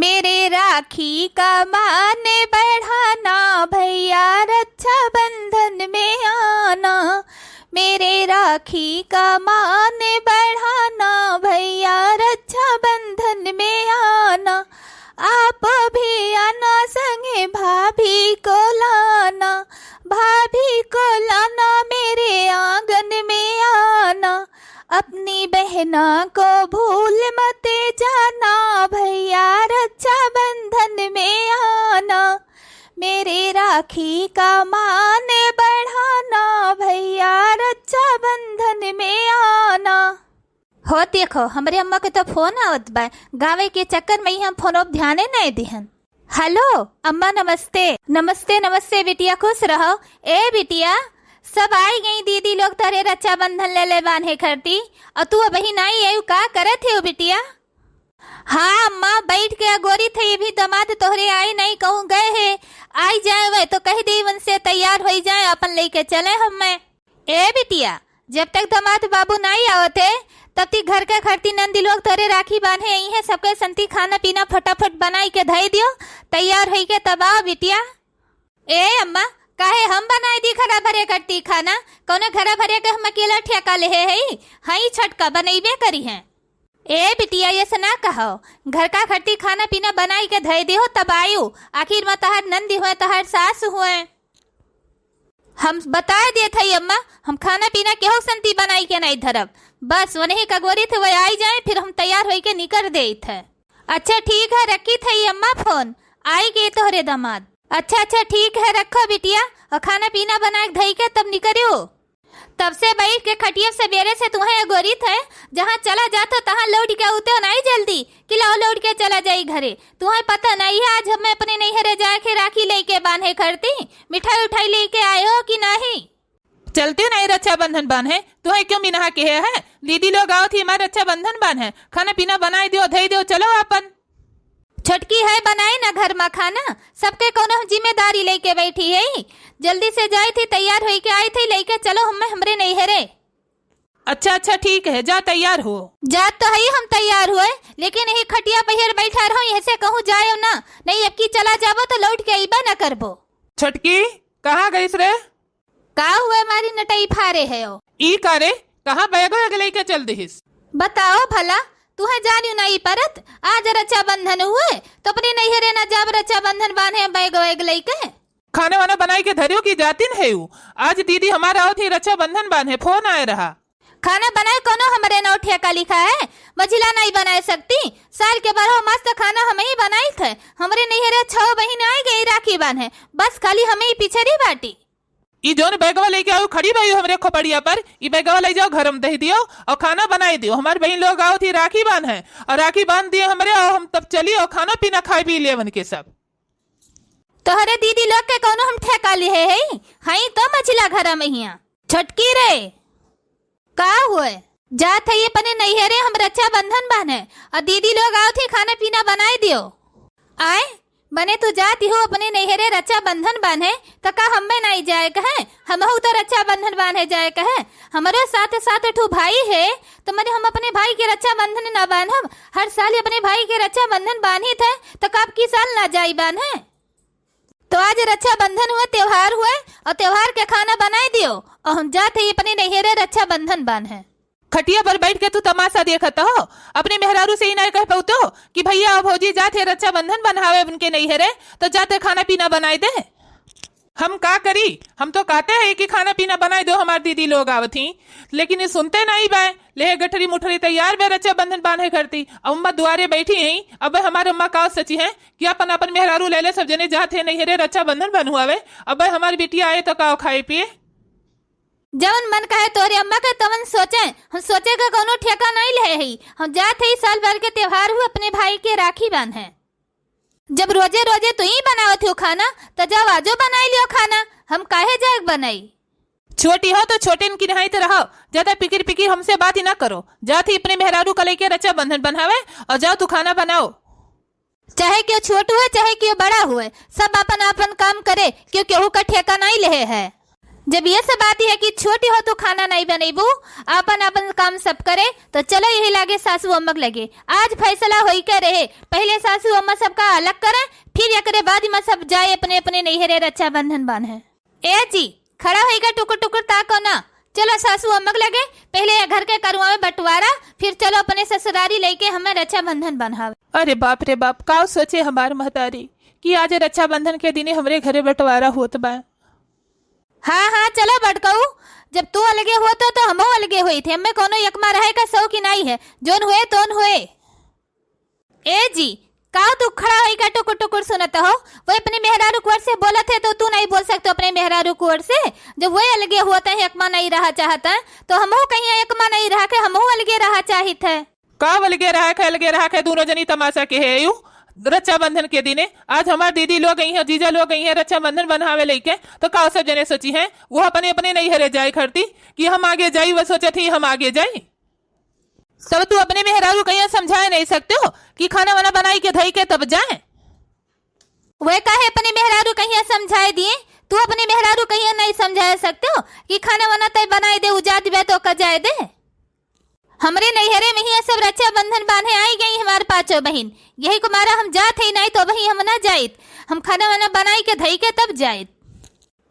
मेरे राखी का मान बढ़ाना, भैया रक्षाबंधन में आना। मेरे राखी का मान बढ़ाना, भैया रक्षाबंधन में आना। आप भी आना, संगे भाभी को लाना। भाभी को लाना, मेरे आंगन में आना। अपनी बहना को भूल मत जाना, भैया रक्षाबंधन में आना। मेरे राखी का मान बढ़ाना, भैया रक्षाबंधन में आना। हो देखो, हमरे अम्मा के तो फोन आवत बा, गावे के चक्कर में ही हम फोन अब ध्याने नहीं दिहन। हेलो अम्मा, नमस्ते। नमस्ते नमस्ते बिटिया, खुश रहो। ए बिटिया, सब आई गई दीदी लोग तारे रक्षाबंधन ले ले बांधे करती, और तू अभी नहीं आई, का करे थे बिटिया? हाँ अम्मा, बैठ के गोरी थे, ये भी दामाद तोहरे आई नहीं, कहूँ गए है, आई जाए वह तो कह दी वन से तैयार हो जाए, अपन लेके चले हम। ए बिटिया, जब तक दामाद बाबू नहीं आवते तब तक घर के खड़ती नंदी लोग तोरे राखी बांधे आई है, सबके संती खाना पीना फटाफट बनाई के धई दियो, तैयार हो के तब आओ बिटिया। ए अम्मा, काहे हम बनाई दी खरा भरे करती खाना? कौन घरा भरे के हम अकेला ठेका ले है हई छटका बनैबे करी है। ए बिटिया, ये से ना कहो, घर का खड़ती खाना पीना बनाई के धई दियो तब आयु, आखिर में तहार नंदी हुए तहार सास हुए। हम बता दिए थे अम्मा, हम खाना पीना केहो संती बनाई के नहीं धरब, बस वही कगोरी थे वह आई जाए, फिर हम तैयार हो के निकल दे थे। अच्छा ठीक है, रखी थी अम्मा फोन, आई गए तोहरे दामाद। अच्छा ठीक है, रखो बिटिया, और खाना पीना बना के धई के तब निकलियो। तब से बैठ के खटिया से बेरे से तुम्हें गोरी थे, जहाँ चला जाता तहाँ लौट के उते नहीं जल्दी कि लाओ लौट के चला जाई घरे। तुम्हें पता नहीं है आज हम अपने नैहरे जाके राखी लेके बांधे करती, मिठाई उठाई लेके आए हो कि नहीं? चलते नहीं रक्षाबंधन बांधे, तुम्हें क्यों बिना के है? दीदी लोग आओ थी हमारे रक्षाबंधन बांधे, खाना पीना बनाई दियो, धई दियो, चलो अपन। छोटकी है बनाई ना घर में खाना, सबके कोनो जिम्मेदारी लेके बैठी है। जल्दी से जाई थी, तैयार होई के आई थी, लेके चलो हमरे नैहरे। अच्छा ठीक है, जा तैयार हो। जा तो है हम तैयार हुए, लेकिन यही खटिया पहिर बैठा रहो, ऐसे कहूँ जाए ना, नहीं अब की चला जाबो तो लौट के आईबा न करबो। छोटकी कहाँ गई रे? का हुए मारी नटई फारे है ओ? ई कारे कहाँ बैग लेके चल दिस? बताओ भला, तुहे जानियो नहीं परत, आज रक्षाबंधन हुए तो अपने नैहरे न जाब रक्षाबंधन बांधे बैग वैग लेके? खाने वाना बनाई के धरियो की जाती है। आज दीदी हमारा आओ थी रक्षाबंधन बांधे, फोन आए रहा। खाना बनाए कोनो हमारे नौ ठेका लिखा है, मझिला नहीं बना सकती। साल के 12 मस्त खाना हमें ही बनाई थे, हमारे नैहरे 6 बहन आई गई राखी बांधे, बस खाली हमें ही पिछड़ी बाटी। ई जोन बैगवा लेके आओ खड़ी भाई हमरे खोपड़िया पर, ई बैगवा ले जाओ, घर में दही दियो और खाना बनाई दियो। हमारे बहन लोग आओ थी राखी बांध है, और राखी बांध दिए हमरे, और हम तब चली और खाना पीना खाई पी लेवन के सब। तोहरे दीदी लोग के कोनो हम ठेका लिए है हई तो मछला घर में हिया। छटकी रे, का हुए? जात है ये पने नैहरे हम रक्षाबंधन बांधे, और दीदी लोग आओ थी खाना पीना बनाई दियो। आए बने तू जाती हो अपने नैहरे रक्षाबंधन बांधे, तो का हम में नहीं जाए कहे? हम तो रक्षाबंधन बांधे जाए कहे? हमारे साथ ठू भाई है, तो मैंने हम अपने भाई के रक्षाबंधन न बांधब? हर साल अपने भाई के रक्षाबंधन बांधी थे, तो कब की साल ना जाई बांधे? तो आज रक्षाबंधन हुआ, त्योहार हुए, और त्योहार के खाना बनाई दियो, और हम जाते ही अपने नैहरे रक्षाबंधन बांधे। खटिया पर बैठ के तू तमाशा देखता हो, अपने मेहरारू से ही नहीं कह पाऊ तो कि भैया और भौजी जाते रक्षाबंधन बनवावे उनके नैहरे, तो जाते खाना पीना बनाई दे। हम का करी? हम तो कहते हैं कि खाना पीना बनाई दो, हमारी दीदी लोग आवती, लेकिन ये सुनते नहीं बाय। ले गठरी मुठरी तैयार बे रक्षाबंधन बांधे करती, अम्मा दुआरे बैठी है। अब हमारे अम्मा का सची है कि अपन मेहरारू ले ले, सब जने जाते नैहरे रक्षाबंधन बनवावे। अब हमारी बेटिया आए तो का खाए पिए? जवन मन कहे तोरे अम्मा के तवन सोचे, हम सोचे का कोनो ठेका नहीं ले ही। हम जाते ही साल भर के त्योहार हुए अपने भाई के राखी बांधे। जब रोजे रोजे तू ही बनावत हो खाना, तो जब आजो बनाई लियो खाना, हम काहे जाग बनाई? छोटी हो तो छोटे की नहाई तो रहो, ज्यादा पिकिर हमसे बात ही ना करो। जाती अपने मेहरारू का लेके रक्षाबंधन बनवावे, और जाओ तू खाना बनाओ। चाहे क्यों छोटू है चाहे क्यों बड़ा हुए, सब अपन अपन काम करे, क्यों केहू का ठेका नहीं ले है। जब ये सब आती है कि छोटी हो तो खाना नहीं बनेबू, अपन अपन काम सब करे, तो चलो यही लागे सासू अम्मक लगे। आज फैसला होई के रहे, पहले सासू अम्मा सबका अलग करे, फिर एकरे बाद में सब जाए अपने अपने नैहरे रक्षाबंधन बांधे। ए जी खड़ा होइगा, टुकुर टुकुर ताको ना। चलो सासू अम्मक लगे, पहले घर के करुआ में बंटवारा, फिर चलो अपने ससुरारी लेके हमें रक्षाबंधन बंधावे। अरे बाप रे बाप, का सोचे हमार महतारी कि आज रक्षाबंधन के दिने हमरे घरे बंटवारा होत बा। हाँ हाँ चलो बटकऊ, जब तू अलगे हो तो हम अलगे हुए थे, हमें कोनो यकमा रहे का शौक नहीं है, जोन हुए तोन हुए। ए जी का तू खड़ा होइगा टुकुर टुकुर सुनत हो? वो अपने मेहरारू कुंवर से बोला थे तो तू नहीं बोल सकते अपने मेहरारू कुंवर से? जब वो अलगे होते हैं यकमा नहीं रहा चाहता है, तो हमहू कहीं यकमा नहीं रहा के हमहू अलगे रहा चाहित है। का अलगे रहा के दोनों जनी तमाशा के है यू रक्षाबंधन के दिने। आज हमार दीदी लोग गई है, जीजा लोग गई है रक्षाबंधन बनावे लेके, तो का सब जने सोची है वो अपने अपने नहीं हरे जाए करती कि हम आगे जाई, वो सोचे थी हम आगे जाई। सब तू अपने मेहरारू कहीं समझा नहीं सकते हो कि खाना वाना बनाई के धई के तब जाए? वे काहे अपने मेहरारू कहीं समझाए दिए? तू अपने मेहरारू कहीं नहीं समझा सकते हो कि खाना वाना तय बनाई दे, उजा दिवे तो कजाए दे। हमरे नैहरे में ही सब रक्षाबंधन बांधे आई गई हमारे पांचों बहन, यही कुमारा हम जात ही नहीं तो वही हम ना जाइत, हम खाना वाना बनाई के धई के तब जाइत।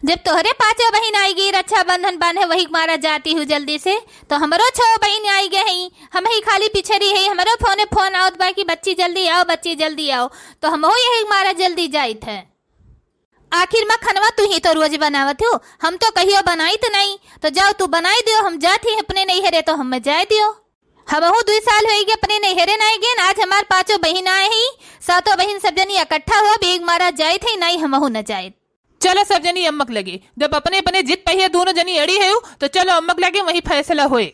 जब तोहरे पांचों बहन आई गई रक्षाबंधन बांधे वही कुमारा जाती हूँ जल्दी से, तो हमरो 6 बहन आई गई, हम ही खाली पिछड़ी है, हमरो फोन आवत बा कि बच्ची जल्दी आओ, बच्ची जल्दी आओ, तो हम यही कुमारा जल्दी जाइत है। आखिर में खनवा तू ही तो रोज बनावत हो, हम तो कहियो बनाई तो नहीं, तो जाओ तू बनाई दियो, हम जाती अपने नैहरे तो हम जाए दियो। हमहू 2 साल हो गए अपने नैहरे नहीं गए, आज हमार 5 बहन आए ही, 7 बहन सब जनी इकट्ठा हो बेग मारा जाए थे, नहीं हमहू न जाए। चलो सब जनी अम्मक लगे, जब अपने अपने जिद पहिए दोनों जनी अड़ी है तो चलो अम्मक लगे, वही फैसला होए।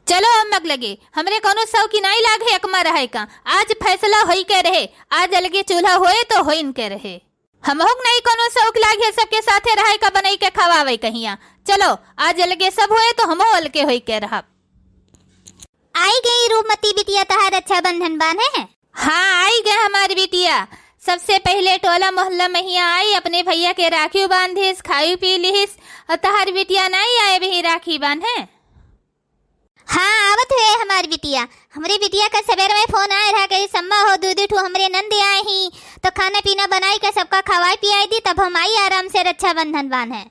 चलो अम्मक लगे, हमरे कोनो शौकी नहीं लागे एकमा रहे का, आज फैसला होई के रहे, आज अलगे चूल्हा होए तो होइन के रहे। हमहू नहीं कोनो शौक लागे सबके साथे रहे का, बनाई के खवावे कहिया। चलो आज अलगे सब होए तो हमहू अलगे होई के रहा। आई गई रूपमती बिटिया तहार रक्षाबंधन बांधे हैं? हाँ आई गए हमारी बिटिया, सबसे पहले टोला मोहल्ला में ही आई, अपने भैया के राखी बांधिस, खाई पी लिहिस, और तहार बिटिया नहीं आए भी राखी बांधे। हाँ आवत है हमारी बिटिया, हमरे बिटिया का सवेर में फोन आए रहा कि सम्मा हो दूध ठू हमरे नंद आए ही, तो खाना पीना बनाई के सबका खवाई पियाई दी, तब हम आई आराम से रक्षाबंधन बांधे।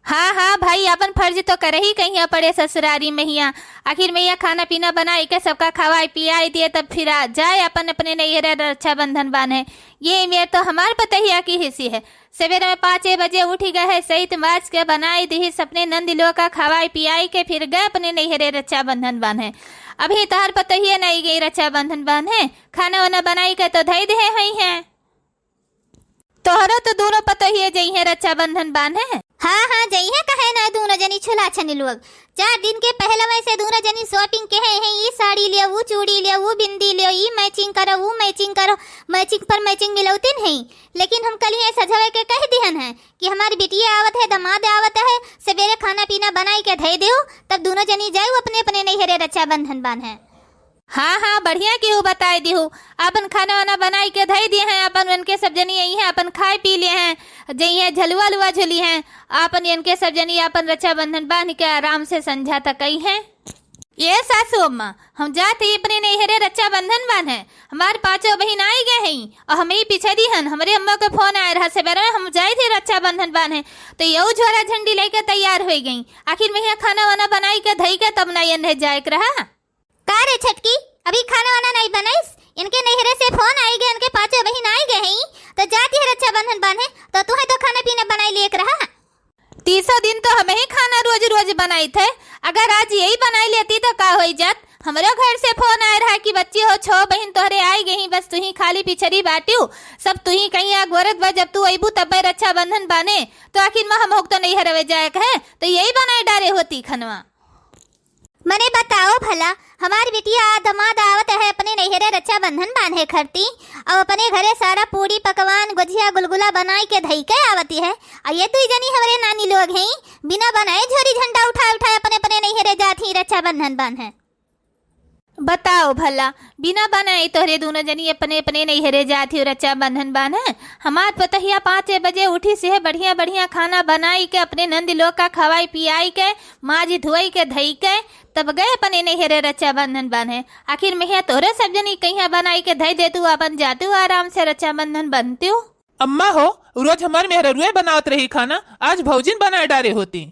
हाँ हाँ भाई अपन फर्ज तो करे ही कहीं पड़े ससुरारी में हिया, आखिर में यह खाना पीना बनाई के सबका खवाई पियाई दिए, तब फिर आ जाए अपन अपने नैहरे रक्षाबंधन बांधे। ये मेरे तो हमार पतहिया की हिस्सी है, सवेरे में 5 बजे उठी गए है, सहित मार्च के बनाई दी अपने नंदिलों का खवाई पियाई के फिर गए अपने नैहरे रक्षाबंधन बांधे। अभी तार पतहिया नहीं गई रक्षाबंधन बांधे, खाना वाना बनाई के तो धई दे ही है। तोहरो तो दोनों पतहिया जई है रक्षाबंधन बांधे। हाँ हाँ जइहे कहे ना दोनों जनी छुला छनी लोग, 4 दिन के पहले में से दोनों जनी शॉपिंग के हैं, ये साड़ी लियो, वो चूड़ी लियो, वो बिंदी लियो, ये मैचिंग करो, वो मैचिंग करो, मैचिंग पर मैचिंग मिलौतीन है। लेकिन हम कल ये सजावे के कह दिहन है कि हमारी बिटिया आवत है, दमाद आवत है, सवेरे खाना पीना बनाई के धई देओ, तब दोनों जनी जाओ अपने अपने नैहरे रक्षाबंधन बांधे। हाँ हाँ बढ़िया केहू बताए दिहू, अपन खाना वाना बनाई के धई दिए हैं, अपन उनके सब जनी यही हैं, अपन खाए पी लिए हैं, जई है झलुआ लुआ झुली हैं, अपन इनके सब जनी अपन रक्षाबंधन बांध के आराम से संझा तक आई हैं। ये सासू अम्मा हम जाते अपने नैहरे रक्षाबंधन बांधे, हमारे 5 बहन आई गए हैं और हम ही पीछे दी हन, हमारे अम्मा के फोन आए रहा सवेरे हम जाए थे रक्षाबंधन बांधे, तो यू झोरा झंडी लेके तैयार हो गई, आखिर में खाना वाना बनाई के धई के तब नहीं जाए रहा। का रे छटकी अभी खाना वाना नहीं बनाईस? इनके नैहरे से फोन आई गए, इनके 5 बहन आई गए हैं, तो जाती है रक्षाबंधन बांधे, तो तू है तो खाना पीना बनाई लेक रहा। 30 दिन तो हमें ही खाना रोज रोज बनाई थे, अगर आज यही बनाई लेती तो का हो जात। हमारे घर से फोन आया रहा कि बच्ची हो 6 बहन तोहरे आई गई, बस तू ही खाली पिछड़ी बाटियो, सब तू ही कहीं आग वरत बा, जब तू अबू तब रक्षाबंधन बाने, तो आखिर में हम तो नहीं हरवे जाए है, तो यही बनाई डारे होती खनवा। मने बताओ भला, हमारी बिटिया दमाद आवत है अपने नैहरे रक्षाबंधन बांधे खरती, और अपने घरे सारा पूड़ी पकवान गुजिया गुलगुला बनाई के धई के आवती है, और ये तू जनी हमारे नानी लोग हैं बिना बनाए झोरी झंडा उठा उठा अपने अपने नैहरे जाती रक्षाबंधन बांधे। बताओ भला, बिना बनाई तोहरे दोनों जनी अपने अपने नैहरे जाती हो रक्षा बंधन बांधे। हमार पतहिया 5 बजे उठी से बढ़िया बढ़िया खाना बनाई के अपने नंदी लोग का खवाई पियाई के माजी धोई के धई के तब गए अपने नैहरे रक्षा बंधन बांधे। आखिर में तोहरे सब जनी कहीं बनाई के धई दे तू अपन जातू आराम से रक्षा बंधन बनती हो। अम्मा हो, रोज हमारे मेहरुए बनावत रही खाना, आज भौजिन बना डाले होती।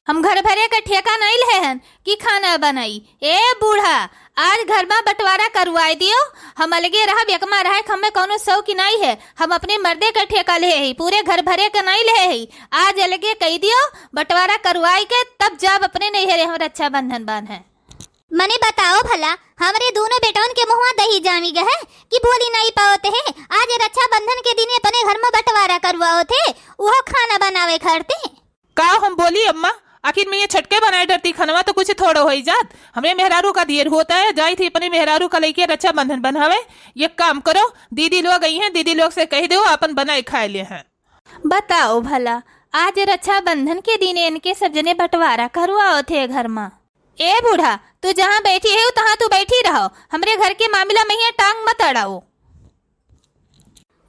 हम घर भरे का ठेका नहीं ले हन कि खाना बनाई। ए बूढ़ा, आज घर में बंटवारा करवाई दियो। हम अलगे रहा बेकमा रहा, हमें कोनो सौ की नहीं है। हम अपने मर्दे का ठेका ले ही, पूरे घर भरे का नहीं ले ही। आज अलगे कह दियो बंटवारा करवाई के तब जब अपने नैहरे हम रक्षा बंधन बांधे। मने बताओ भला, हमारे दोनों बेटों के मुँह दही जामी गए कि बोली नहीं पाओते हैं। आज रक्षा बंधन के दिन अपने घर में बंटवारा करवाओ थे, वो खाना बनावे खड़ते। का हम बोली अम्मा, आखिर में ये छटके बनाए डरती खनवा तो कुछ थोड़ा हो ही जात। हमें मेहरारू का देर होता है, जाई थी अपने मेहरारू का लेके रक्षा बंधन बनवावे। ये काम करो, दीदी लोग गई हैं, दीदी लोग से कह दो अपन बनाए खाए ले हैं। बताओ भला, आज रक्षा बंधन के दिन इनके सब जने बंटवारा करवाओ थे घर में। ए बूढ़ा, तू जहाँ बैठी है तहाँ तू बैठी रहो, हमरे घर के मामला में ही टांग मत अड़ाओ।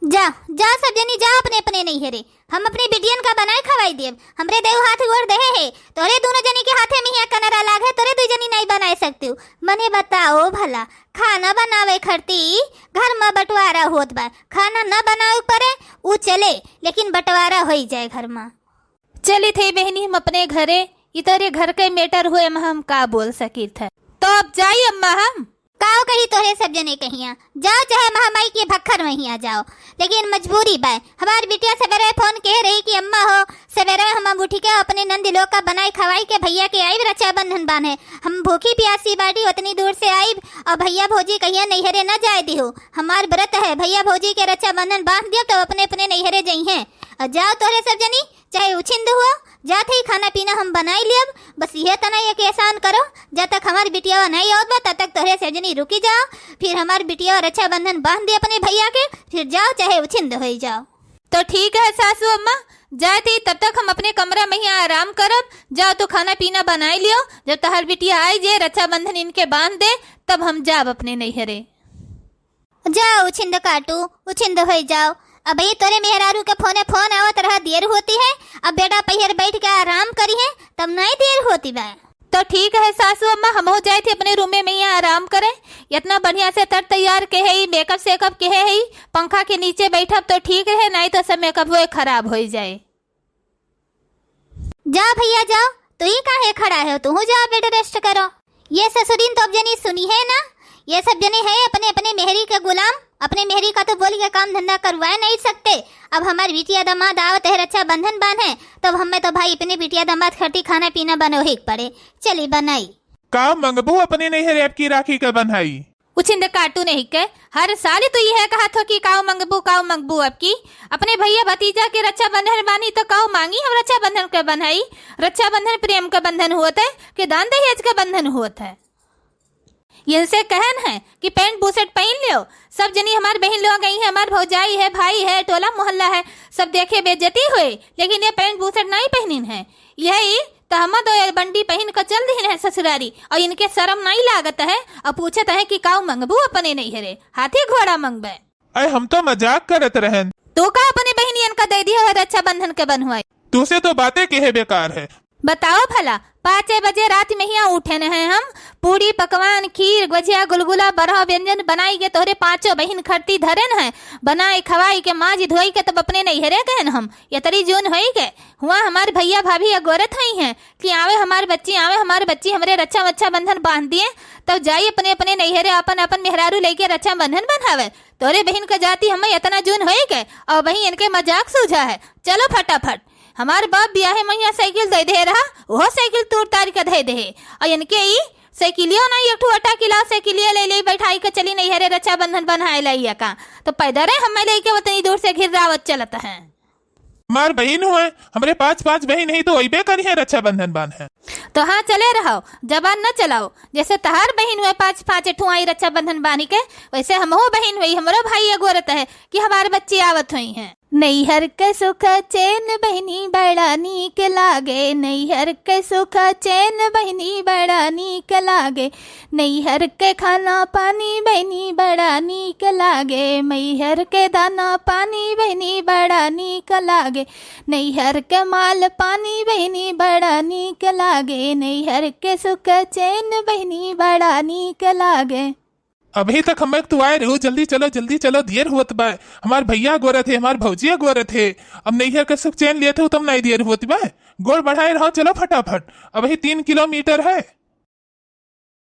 जा जा सब जनी जा अपने अपने नैहरे। हम अपनी बिटियन का बनाए खवाई देव। हमरे देव हाथ गोड़ दे है, तोरे दोनों जनी के हाथे में ही कनरा लाग है, तोरे दो जनी नहीं बनाए सकती हो। मने बताओ भला, खाना बनावे खड़ती घर में बंटवारा होत बा, खाना न बनावे पड़े वो चले, लेकिन बंटवारा हो ही जाए घर में। चली थे बहनी हम अपने घरे, इतरे घर के मेटर हुए हम का बोल सकी थे। तो अब जाइए अम्मा, हम काओ कही तोरे सब जने कहिया जाओ, चाहे महामाई के भक्खर में ही आ जाओ, लेकिन मजबूरी बा। हमारी बिटिया सवेरे फोन कह रही कि अम्मा हो सवेरे हम उठी के अपने नंदी लोग का बनाई खवाई के भैया के आई रक्षा बंधन बांधे। हम भूखी प्यासी बाटी उतनी दूर से आई और भैया भौजी कहिया नैहरे न जाए दी हो। हमार व्रत है, भैया भौजी के रक्षा बंधन बांध दियो तो अपने अपने नैहरे जई हैं। और जाओ तोरे सब जनी, चाहे उछिंद हुआ जाते ही खाना पीना हम बनाई लियब। बस यह तना एक एहसान करो, जब तक हमारी बिटिया नहीं आवत बा तब तक तोहरे से जनी रुकी जाओ। फिर हमारी बिटिया रक्षा बंधन बांध दे अपने भैया के, फिर जाओ चाहे उछिंद हो जाओ। तो ठीक है सासू अम्मा, जाती तब तक हम अपने कमरा में ही आराम करब। जाओ तो खाना पीना बनाई लियो, जब तहर बिटिया आई जे रक्षा बंधन इनके बांध दे तब हम जाब अपने नैहरे। जाओ उछिंद काटू, उछिंद हो जाओ। अब ये तोरे मेहरारू के फोन आवत रहा देर होती है। अब बेटा पहियर बैठ के आराम करी है तब नहीं देर होती बा। तो ठीक है सासू अम्मा, हम हो जाए थे अपने रूम में ही आराम करें। इतना बढ़िया से तर तैयार के है, मेकअप सेकअप के है, पंखा के नीचे बैठब तो ठीक है, नहीं तो सब मेकअप वो खराब हो जाए। जा भैया जाओ, तू ही काहे खड़ा है, तू जाओ बेटा रेस्ट करो। ये ससुरीन तो अब जनी सुनी है ना, ये सब जने है अपने अपने मेहरी के गुलाम। अपने मेहरी का तो बोल के काम धंधा करवा नहीं सकते। अब हमारी बिटिया दामाद आवत है रक्षा बंधन बांधे, तब हमें तो भाई अपने बिटिया दामाद खटी खाना पीना बनो ही पड़े। चली बनाई का मंगबू अपने नैहरे आपकी राखी का बन्हाई। उछिंद काटू नहीं के, हर साल तो यह कहा था कि काऊ मंगबू अब की अपने भैया भतीजा के रक्षा बंधन बानी तो काऊ मांगी हम रक्षा बंधन के बन्हाई। रक्षा बंधन प्रेम का बंधन होता है कि दान दहेज का बंधन होता है। इनसे कहन है कि पैंट बूसेट पहन लियो। सब जनी हमारे बहन लोग गई है, हमारे भौजाई है, भाई है, टोला मोहल्ला है, सब देखे बेइज्जती हुए, लेकिन ये पैंट बूसेट नहीं पहनिन है। यही तो हम तो बंडी पहन कर चल दी है ससुरारी, और इनके शर्म नहीं लागत है और पूछत है कि काऊ मंगबू अपने नैहरे, हाथी घोड़ा मंगबे। अरे हम तो मजाक करत रहन। तो का अपने बहनियन का दे दिया है रक्षा बंधन के बनवाई। तुसे तो बातें कहे बेकार है। बताओ भला, 5 बजे रात में ही उठे न हैं हम। पूरी पकवान, खीर, गुजिया, गुलगुला, बरहा व्यंजन बनाई के तोहरे 5 बहन खड़ती धरन है, बनाई खवाई के माजी धोई के तब अपने नैहरे गए न हम। ये तरी जून हो गए हुआ हमारे भैया भाभी अगोरत हुई हैं कि आवे हमारे बच्ची हमरे रक्षा वच्छा बंधन बांध दिए, तब जाई अपने अपने नैहरे अपन अपन मेहरारू लेके रक्षा बंधन बंधावे। तोरे बहन का जाति हमें इतना जून हो गए और वही इनके मजाक सूझा है। चलो फटाफट, हमारे बाप ब्याहे मैया साइकिल दे दे रहा, वो साइकिल तोड़ तार के दे दे, और इनके ही साइकिलियो नहीं एक अटा किला साइकिलिया ले बैठाई के चली नहीं हरे रक्षा बंधन बनाए लाइया का, तो पैदल हमें लेके उतनी दूर से घिर रावत चलता है। मार बहन हुए हमरे 5 बहन नहीं तो वही करी है रक्षा बंधन बांध है। तो हाँ चले रहो, जबान न चलाओ। जैसे तहार बहन हुए 5 ठुआई रक्षा बंधन बांधी के, वैसे हम बहन हुई, हमारो भाई अगोरत है कि हमारे बच्चे आवत हुई हैं। नैहर के सुख चैन बहनी बड़ा नीक लागे, नैहर के सुख चैन बहनी बड़ा नीक लागे, नैहर के खाना पानी बहनी बड़ा नीक लागे, मैहर के दाना पानी बहनी बड़ा नीक लागे, नैहर के माल पानी बहनी बड़ा नीक लागे, नैहर के सुख चैन बहनी बड़ा नीक लागे। अभी तक हम तू आए रहो, जल्दी चलो देर हुत बा। हमार भैया गोरे थे, हमार भौजिया गोरे थे, अब नैहर के सुख चैन लिए थे तब नहीं देर हुत बा। गोड़ बढ़ाए रहो, चलो फटाफट, अभी 3 किलोमीटर है।